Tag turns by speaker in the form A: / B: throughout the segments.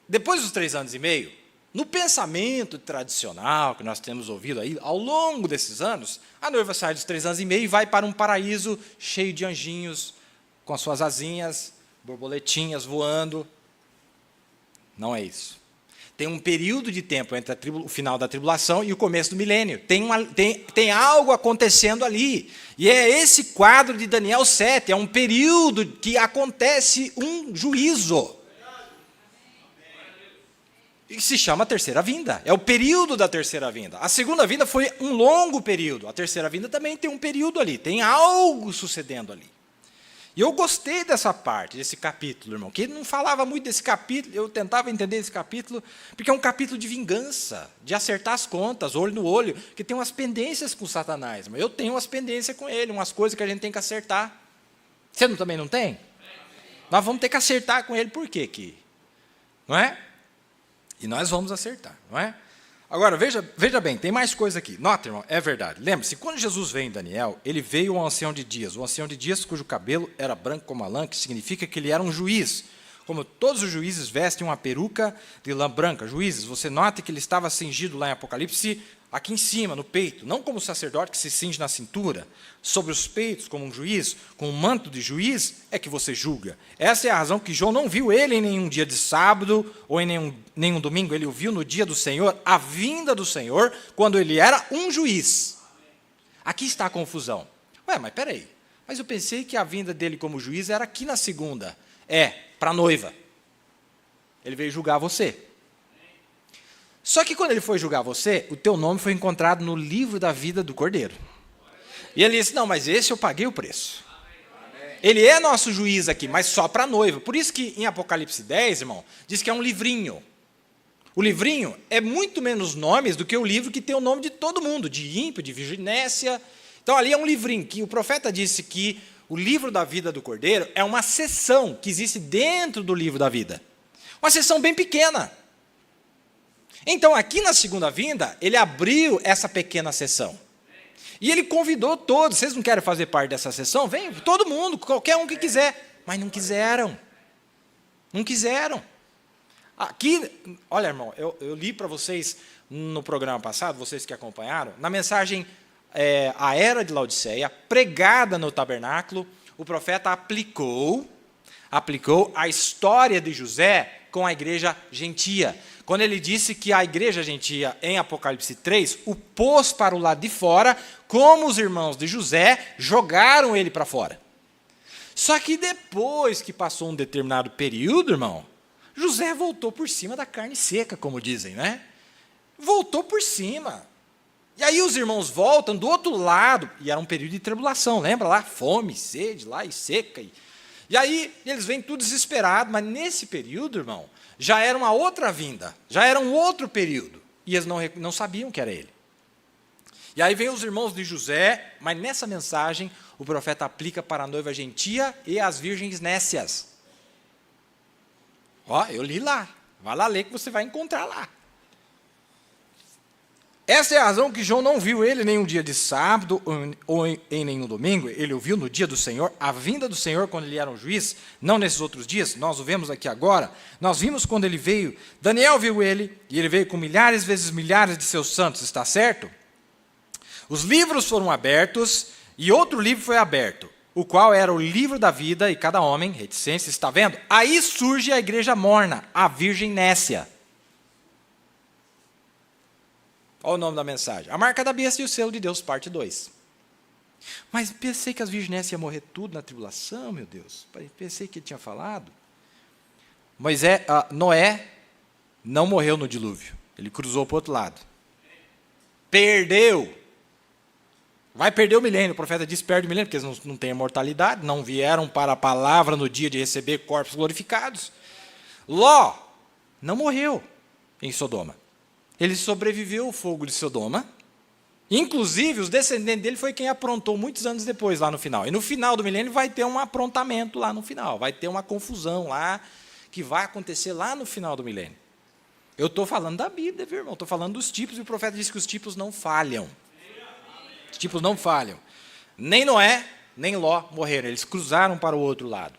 A: depois dos 3 anos e meio, no pensamento tradicional que nós temos ouvido aí, ao longo desses anos, a noiva sai dos 3 anos e meio e vai para um paraíso cheio de anjinhos, com as suas asinhas, borboletinhas voando. Não é isso. Tem um período de tempo entre o final da tribulação e o começo do milênio. Tem algo acontecendo ali. E é esse quadro de Daniel 7, é um período que acontece um juízo. E se chama terceira vinda. É o período da terceira vinda. A segunda vinda foi um longo período. A terceira vinda também tem um período ali. Tem algo sucedendo ali. E eu gostei dessa parte, desse capítulo, irmão, que não falava muito desse capítulo, eu tentava entender esse capítulo, porque é um capítulo de vingança, de acertar as contas, olho no olho, que tem umas pendências com Satanás. Mas eu tenho umas pendências com ele, umas coisas que a gente tem que acertar. Você também não tem? Nós vamos ter que acertar com ele, por quê? Não é? E nós vamos acertar, não é? Agora, veja bem, tem mais coisa aqui. Nota, irmão, é verdade. Lembre-se, quando Jesus veio em Daniel, ele veio ao ancião de dias. O ancião de dias cujo cabelo era branco como a lã, que significa que ele era um juiz. Como todos os juízes vestem uma peruca de lã branca. Juízes, você nota que ele estava cingido lá em Apocalipse, aqui em cima, no peito. Não como o sacerdote que se cinge na cintura. Sobre os peitos, como um juiz, com um manto de juiz, é que você julga. Essa é a razão que João não viu ele em nenhum dia de sábado, ou em nenhum domingo. Ele o viu no dia do Senhor, a vinda do Senhor, quando ele era um juiz. Aqui está a confusão. Ué, mas peraí. Mas eu pensei que a vinda dele como juiz era aqui na segunda. Para a noiva. Ele veio julgar você. Só que quando ele foi julgar você, o teu nome foi encontrado no livro da vida do Cordeiro. E ele disse, não, mas esse eu paguei o preço. Ele é nosso juiz aqui, mas só para a noiva. Por isso que em Apocalipse 10, irmão, diz que é um livrinho. O livrinho é muito menos nomes do que o livro que tem o nome de todo mundo, de ímpio, de virginécia. Então ali é um livrinho que o profeta disse que o livro da vida do Cordeiro é uma seção que existe dentro do livro da vida. Uma seção bem pequena. Então, aqui na segunda vinda, ele abriu essa pequena sessão. E ele convidou todos. Vocês não querem fazer parte dessa sessão? Vem, todo mundo, qualquer um que quiser. Mas não quiseram. Não quiseram. Aqui, olha, irmão, eu li para vocês no programa passado, vocês que acompanharam, na mensagem A Era de Laodiceia, pregada no tabernáculo, o profeta aplicou a história de José com a igreja gentia. Quando ele disse que a igreja gentia, em Apocalipse 3, o pôs para o lado de fora, como os irmãos de José jogaram ele para fora. Só que depois que passou um determinado período, irmão, José voltou por cima da carne seca, como dizem, né? Voltou por cima. E aí os irmãos voltam do outro lado, e era um período de tribulação, lembra lá? Fome, sede, lá e seca. E aí eles vêm tudo desesperados, mas nesse período, irmão, já era uma outra vinda, já era um outro período. E eles não sabiam que era ele. E aí vem os irmãos de José, mas nessa mensagem o profeta aplica para a noiva gentia e as virgens nécias. Eu li lá. Vai lá ler que você vai encontrar lá. Essa é a razão que João não viu ele nem um dia de sábado ou em nenhum domingo. Ele o viu no dia do Senhor, a vinda do Senhor quando ele era um juiz, não nesses outros dias, nós o vemos aqui agora. Nós vimos quando ele veio, Daniel viu ele, e ele veio com milhares vezes milhares de seus santos, está certo? Os livros foram abertos, e outro livro foi aberto, o qual era o livro da vida, e cada homem, reticência, está vendo? Aí surge a igreja morna, a virgem nécia. Olha o nome da mensagem. A marca da besta e o selo de Deus, parte 2. Mas pensei que as virgens iam morrer tudo na tribulação, meu Deus. Pensei que ele tinha falado. Noé não morreu no dilúvio. Ele cruzou para o outro lado. Perdeu. Vai perder o milênio. O profeta disse, perde o milênio, porque eles não têm imortalidade, não vieram para a palavra no dia de receber corpos glorificados. Ló não morreu em Sodoma. Ele sobreviveu ao fogo de Sodoma. Inclusive, os descendentes dele foi quem aprontou muitos anos depois, lá no final. E no final do milênio vai ter um aprontamento lá no final. Vai ter uma confusão lá, que vai acontecer lá no final do milênio. Eu estou falando da Bíblia, viu, irmão? Estou falando dos tipos, e o profeta disse que os tipos não falham. Os tipos não falham. Nem Noé, nem Ló morreram. Eles cruzaram para o outro lado.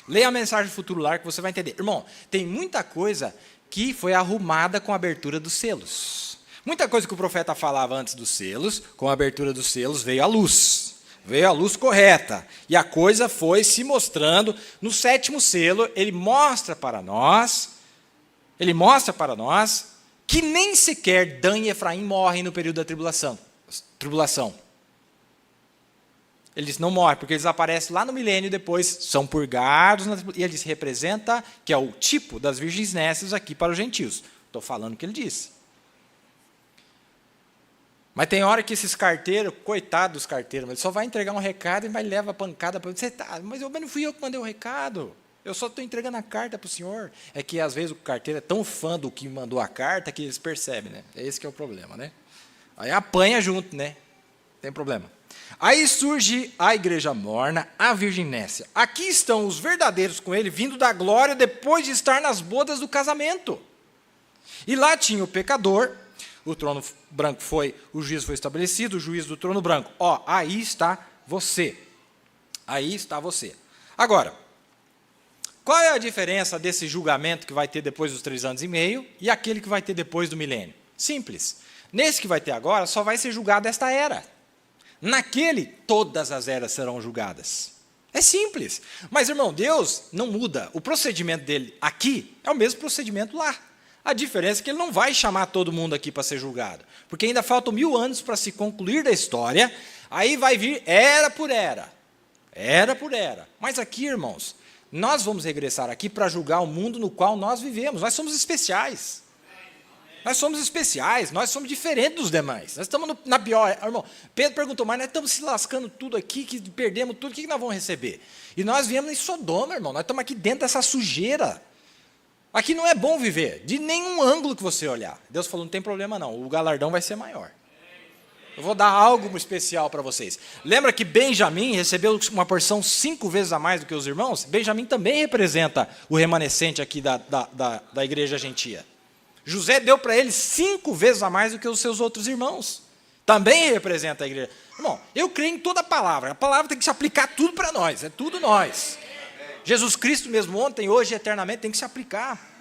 A: Leia a mensagem Futuro Lar que você vai entender. Irmão, tem muita coisa que foi arrumada com a abertura dos selos. Muita coisa que o profeta falava antes dos selos, com a abertura dos selos veio à luz. Veio a luz correta. E a coisa foi se mostrando. No 7º selo, ele mostra para nós que nem sequer Dan e Efraim morrem no período da tribulação. Eles não morrem, porque eles aparecem lá no milênio e depois são purgados, e eles representam, que é o tipo das virgens nécias aqui para os gentios. Estou falando o que ele disse. Mas tem hora que esses carteiros, coitado dos carteiros, ele só vai entregar um recado e vai levar a pancada para você. Mas não fui eu que mandei o recado. Eu só estou entregando a carta para o senhor. É que, às vezes, o carteiro é tão fã do que mandou a carta que eles percebem, né? É esse que é o problema, né? Aí apanha junto, né? Tem problema. Aí surge a igreja morna, a virgem nécia. Aqui estão os verdadeiros com ele, vindo da glória depois de estar nas bodas do casamento. E lá tinha o pecador. O trono branco o juízo foi estabelecido, o juízo do trono branco. Aí está você. Aí está você. Agora, qual é a diferença desse julgamento que vai ter depois dos 3 anos e meio e aquele que vai ter depois do milênio? Simples. Nesse que vai ter agora, só vai ser julgado esta era. Naquele, todas as eras serão julgadas. É simples. Mas, irmão, Deus não muda. O procedimento dele aqui é o mesmo procedimento lá. A diferença é que ele não vai chamar todo mundo aqui para ser julgado, porque ainda faltam 1000 anos para se concluir da história, aí vai vir era por era. Mas aqui, irmãos, nós vamos regressar aqui para julgar o mundo no qual nós vivemos. Nós somos especiais. Nós somos diferentes dos demais. Nós estamos na pior. Irmão, Pedro perguntou, mas nós estamos se lascando tudo aqui, que perdemos tudo, o que nós vamos receber? E nós viemos em Sodoma, irmão, nós estamos aqui dentro dessa sujeira. Aqui não é bom viver, de nenhum ângulo que você olhar. Deus falou, não tem problema não, o galardão vai ser maior. Eu vou dar algo especial para vocês. Lembra que Benjamim recebeu uma porção 5 vezes a mais do que os irmãos? Benjamim também representa o remanescente aqui da igreja gentia. José deu para ele 5 vezes a mais do que os seus outros irmãos. Também representa a igreja. Irmão, eu creio em toda a palavra tem que se aplicar tudo para nós, é tudo nós. Jesus Cristo mesmo ontem, hoje e eternamente tem que se aplicar.